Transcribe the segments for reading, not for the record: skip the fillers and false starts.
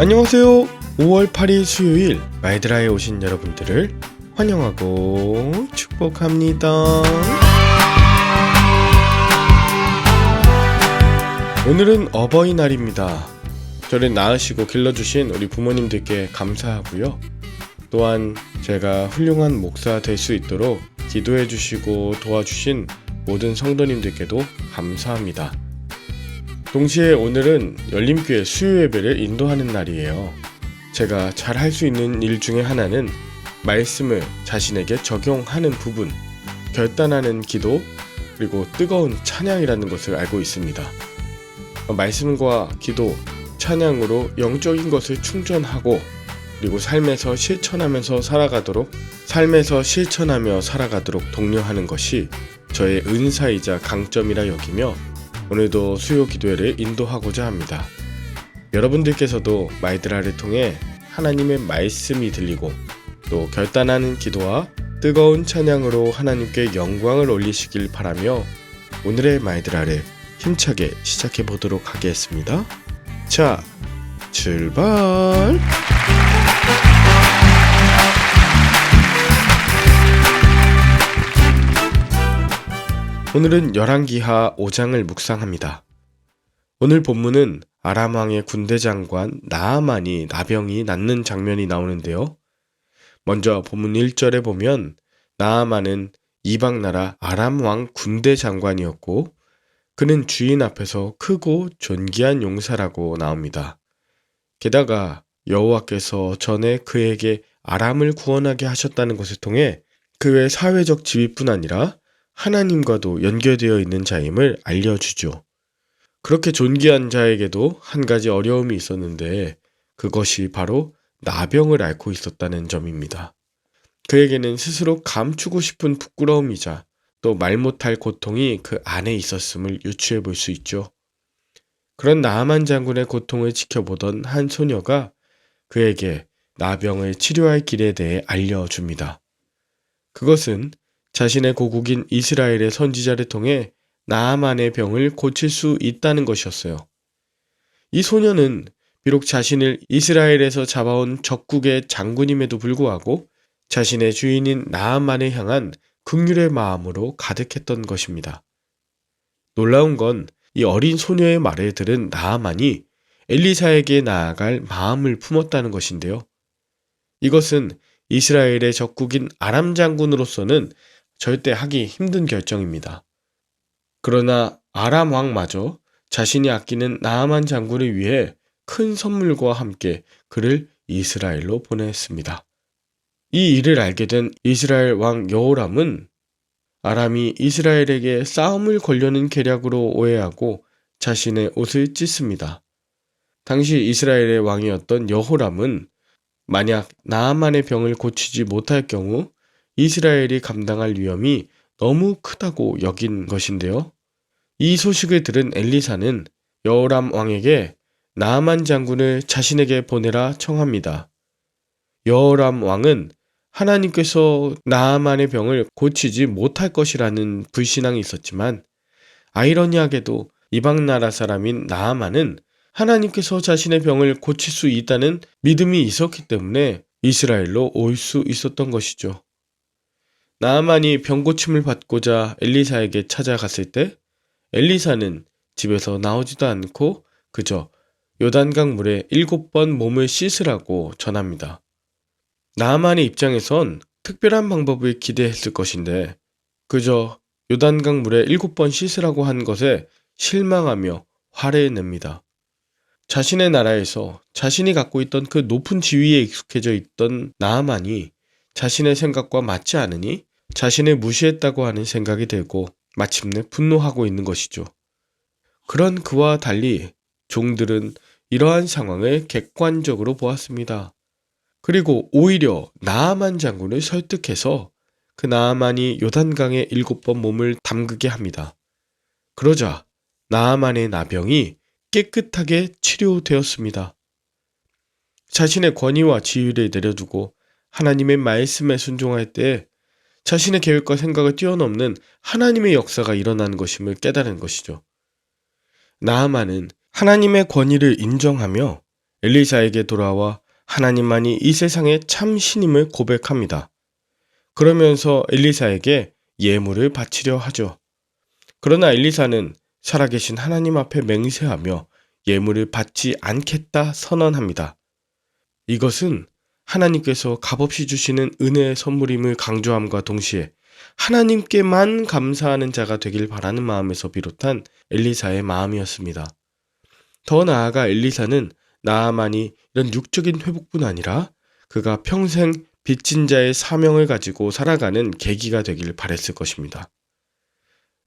안녕하세요. 5월 8일 수요일 마이드라에 오신 여러분들을 환영하고 축복합니다. 오늘은 어버이날입니다. 저를 낳으시고 길러주신 우리 부모님들께 감사하고요. 또한 제가 훌륭한 목사 될 수 있도록 기도해 주시고 도와주신 모든 성도님들께도 감사합니다. 동시에 오늘은 열림교회 수요 예배를 인도하는 날이에요. 제가 잘 할 수 있는 일 중에 하나는 말씀을 자신에게 적용하는 부분, 결단하는 기도, 그리고 뜨거운 찬양이라는 것을 알고 있습니다. 말씀과 기도, 찬양으로 영적인 것을 충전하고 그리고 삶에서 실천하며 살아가도록 독려하는 것이 저의 은사이자 강점이라 여기며 오늘도 수요 기도회를 인도하고자 합니다. 여러분들께서도 마이드라를 통해 하나님의 말씀이 들리고 또 결단하는 기도와 뜨거운 찬양으로 하나님께 영광을 올리시길 바라며 오늘의 마이드라를 힘차게 시작해 보도록 하겠습니다. 자, 출발! 오늘은 열왕기하 5장을 묵상합니다. 오늘 본문은 아람 왕의 군대 장관 나아만이 나병이 낫는 장면이 나오는데요. 먼저 본문 1절에 보면 나아만은 이방 나라 아람 왕 군대 장관이었고 그는 주인 앞에서 크고 존귀한 용사라고 나옵니다. 게다가 여호와께서 전에 그에게 아람을 구원하게 하셨다는 것을 통해 그의 사회적 지위뿐 아니라 하나님과도 연결되어 있는 자임을 알려주죠. 그렇게 존귀한 자에게도 한 가지 어려움이 있었는데 그것이 바로 나병을 앓고 있었다는 점입니다. 그에게는 스스로 감추고 싶은 부끄러움이자 또 말 못할 고통이 그 안에 있었음을 유추해 볼 수 있죠. 그런 나아만 장군의 고통을 지켜보던 한 소녀가 그에게 나병을 치료할 길에 대해 알려줍니다. 그것은 자신의 고국인 이스라엘의 선지자를 통해 나아만의 병을 고칠 수 있다는 것이었어요. 이 소녀는 비록 자신을 이스라엘에서 잡아온 적국의 장군임에도 불구하고 자신의 주인인 나아만을 향한 긍휼의 마음으로 가득했던 것입니다. 놀라운 건 이 어린 소녀의 말을 들은 나아만이 엘리사에게 나아갈 마음을 품었다는 것인데요. 이것은 이스라엘의 적국인 아람 장군으로서는 절대 하기 힘든 결정입니다. 그러나 아람 왕마저 자신이 아끼는 나아만 장군을 위해 큰 선물과 함께 그를 이스라엘로 보냈습니다. 이 일을 알게 된 이스라엘 왕 여호람은 아람이 이스라엘에게 싸움을 걸려는 계략으로 오해하고 자신의 옷을 찢습니다. 당시 이스라엘의 왕이었던 여호람은 만약 나아만의 병을 고치지 못할 경우 이스라엘이 감당할 위험이 너무 크다고 여긴 것인데요. 이 소식을 들은 엘리사는 여호람 왕에게 나아만 장군을 자신에게 보내라 청합니다. 여호람 왕은 하나님께서 나아만의 병을 고치지 못할 것이라는 불신앙이 있었지만 아이러니하게도 이방 나라 사람인 나아만은 하나님께서 자신의 병을 고칠 수 있다는 믿음이 있었기 때문에 이스라엘로 올 수 있었던 것이죠. 나아만이 병 고침을 받고자 엘리사에게 찾아갔을 때 엘리사는 집에서 나오지도 않고 그저 요단강 물에 7번 몸을 씻으라고 전합니다. 나아만의 입장에선 특별한 방법을 기대했을 것인데 그저 요단강 물에 7번 씻으라고 한 것에 실망하며 화를 냅니다. 자신의 나라에서 자신이 갖고 있던 그 높은 지위에 익숙해져 있던 나아만이 자신의 생각과 맞지 않으니 자신을 무시했다고 하는 생각이 들고 마침내 분노하고 있는 것이죠. 그런 그와 달리 종들은 이러한 상황을 객관적으로 보았습니다. 그리고 오히려 나아만 장군을 설득해서 그 나아만이 요단강에 7번 몸을 담그게 합니다. 그러자 나아만의 나병이 깨끗하게 치료되었습니다. 자신의 권위와 지위를 내려두고 하나님의 말씀에 순종할 때 자신의 계획과 생각을 뛰어넘는 하나님의 역사가 일어나는 것임을 깨달은 것이죠. 나아만은 하나님의 권위를 인정하며 엘리사에게 돌아와 하나님만이 이 세상의 참 신임을 고백합니다. 그러면서 엘리사에게 예물을 바치려 하죠. 그러나 엘리사는 살아계신 하나님 앞에 맹세하며 예물을 받지 않겠다 선언합니다. 이것은 하나님께서 값없이 주시는 은혜의 선물임을 강조함과 동시에 하나님께만 감사하는 자가 되길 바라는 마음에서 비롯한 엘리사의 마음이었습니다. 더 나아가 엘리사는 나아만이 이런 육적인 회복뿐 아니라 그가 평생 빚진 자의 사명을 가지고 살아가는 계기가 되길 바랬을 것입니다.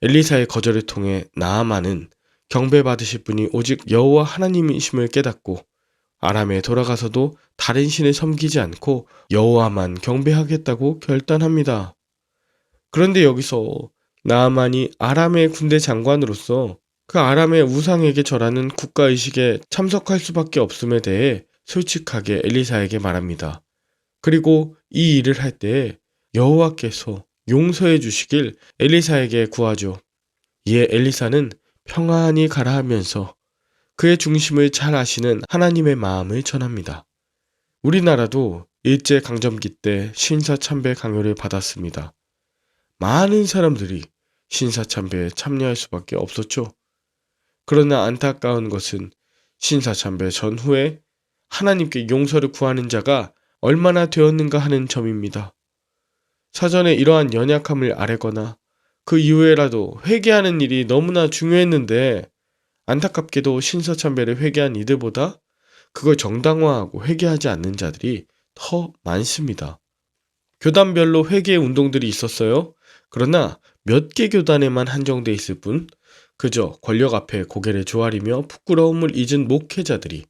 엘리사의 거절을 통해 나아만은 경배받으실 분이 오직 여호와 하나님이심을 깨닫고 아람에 돌아가서도 다른 신을 섬기지 않고 여호와만 경배하겠다고 결단합니다. 그런데 여기서 나아만이 아람의 군대 장관으로서 그 아람의 우상에게 절하는 국가의식에 참석할 수밖에 없음에 대해 솔직하게 엘리사에게 말합니다. 그리고 이 일을 할 때 여호와께서 용서해 주시길 엘리사에게 구하죠. 이에 엘리사는 평안히 가라 하면서 그의 중심을 잘 아시는 하나님의 마음을 전합니다. 우리나라도 일제강점기 때 신사참배 강요를 받았습니다. 많은 사람들이 신사참배에 참여할 수밖에 없었죠. 그러나 안타까운 것은 신사참배 전후에 하나님께 용서를 구하는 자가 얼마나 되었는가 하는 점입니다. 사전에 이러한 연약함을 아뢰거나 그 이후에라도 회개하는 일이 너무나 중요했는데 안타깝게도 신사참배를 회개한 이들보다 그걸 정당화하고 회개하지 않는 자들이 더 많습니다. 교단별로 회개 운동들이 있었어요. 그러나 몇 개 교단에만 한정돼 있을 뿐 그저 권력 앞에 고개를 조아리며 부끄러움을 잊은 목회자들이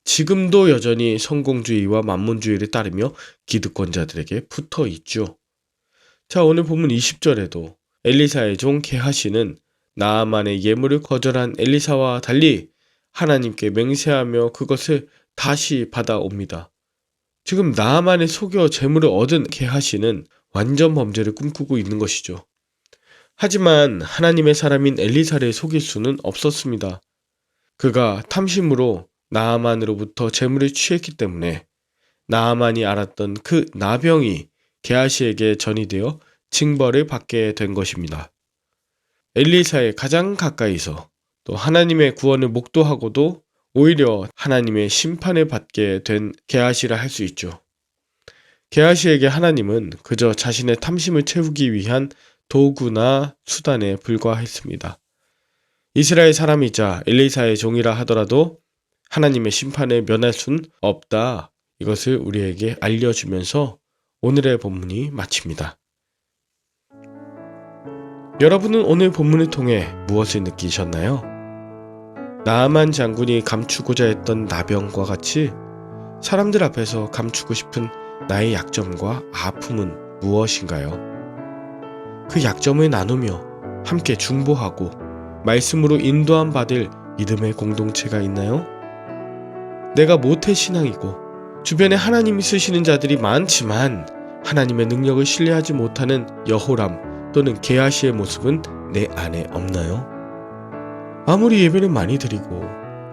지금도 여전히 성공주의와 만문주의를 따르며 기득권자들에게 붙어 있죠. 자, 오늘 본문 20절에도 엘리사의 종 게하시는 나아만의 예물을 거절한 엘리사와 달리 하나님께 맹세하며 그것을 다시 받아옵니다. 지금 나아만의 속여 재물을 얻은 게하시는 완전 범죄를 꿈꾸고 있는 것이죠. 하지만 하나님의 사람인 엘리사를 속일 수는 없었습니다. 그가 탐심으로 나아만으로부터 재물을 취했기 때문에 나아만이 알았던 그 나병이 게하시에게 전이되어 징벌을 받게 된 것입니다. 엘리사의 가장 가까이서 또 하나님의 구원을 목도하고도 오히려 하나님의 심판을 받게 된 게하시라 할 수 있죠. 게하시에게 하나님은 그저 자신의 탐심을 채우기 위한 도구나 수단에 불과했습니다. 이스라엘 사람이자 엘리사의 종이라 하더라도 하나님의 심판에 면할 순 없다. 이것을 우리에게 알려주면서 오늘의 본문이 마칩니다. 여러분은 오늘 본문을 통해 무엇을 느끼셨나요? 나아만 장군이 감추고자 했던 나병과 같이 사람들 앞에서 감추고 싶은 나의 약점과 아픔은 무엇인가요? 그 약점을 나누며 함께 중보하고 말씀으로 인도함 받을 믿음의 공동체가 있나요? 내가 모태신앙이고 주변에 하나님이 쓰시는 자들이 많지만 하나님의 능력을 신뢰하지 못하는 여호람 또는 게하시의 모습은 내 안에 없나요? 아무리 예배를 많이 드리고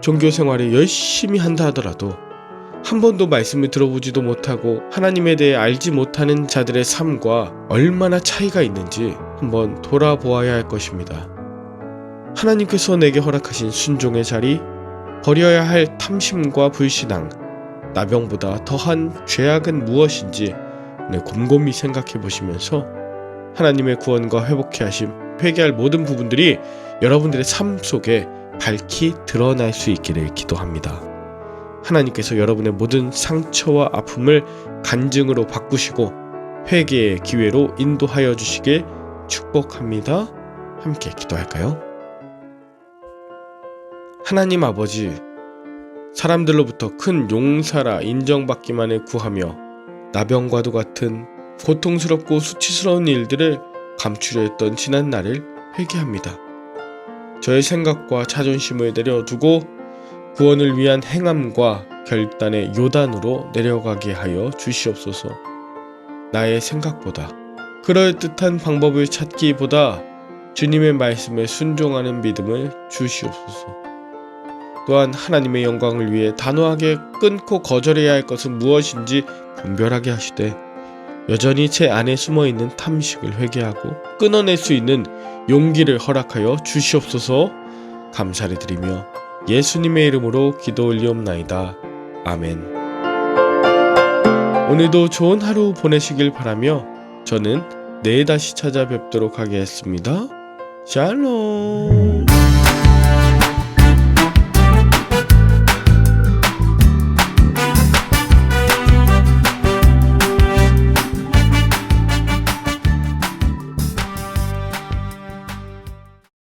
종교 생활을 열심히 한다 하더라도 한 번도 말씀을 들어보지도 못하고 하나님에 대해 알지 못하는 자들의 삶과 얼마나 차이가 있는지 한번 돌아보아야 할 것입니다. 하나님께서 내게 허락하신 순종의 자리, 버려야 할 탐심과 불신앙, 나병보다 더한 죄악은 무엇인지 곰곰이 생각해 보시면서 하나님의 구원과 회복케 하심, 회개할 모든 부분들이 여러분들의 삶 속에 밝히 드러날 수 있기를 기도합니다. 하나님께서 여러분의 모든 상처와 아픔을 간증으로 바꾸시고 회개의 기회로 인도하여 주시길 축복합니다. 함께 기도할까요? 하나님 아버지, 사람들로부터 큰 용사라 인정받기만을 구하며 나병과도 같은 고통스럽고 수치스러운 일들을 감추려 했던 지난 날을 회개합니다. 저의 생각과 자존심을 내려두고 구원을 위한 행함과 결단의 요단으로 내려가게 하여 주시옵소서. 나의 생각보다 그럴듯한 방법을 찾기보다 주님의 말씀에 순종하는 믿음을 주시옵소서. 또한 하나님의 영광을 위해 단호하게 끊고 거절해야 할 것은 무엇인지 분별하게 하시되 여전히 제 안에 숨어있는 탐식을 회개하고 끊어낼 수 있는 용기를 허락하여 주시옵소서. 감사를 드리며 예수님의 이름으로 기도 올리옵나이다. 아멘. 오늘도 좋은 하루 보내시길 바라며 저는 내일 다시 찾아뵙도록 하겠습니다. 샬롬.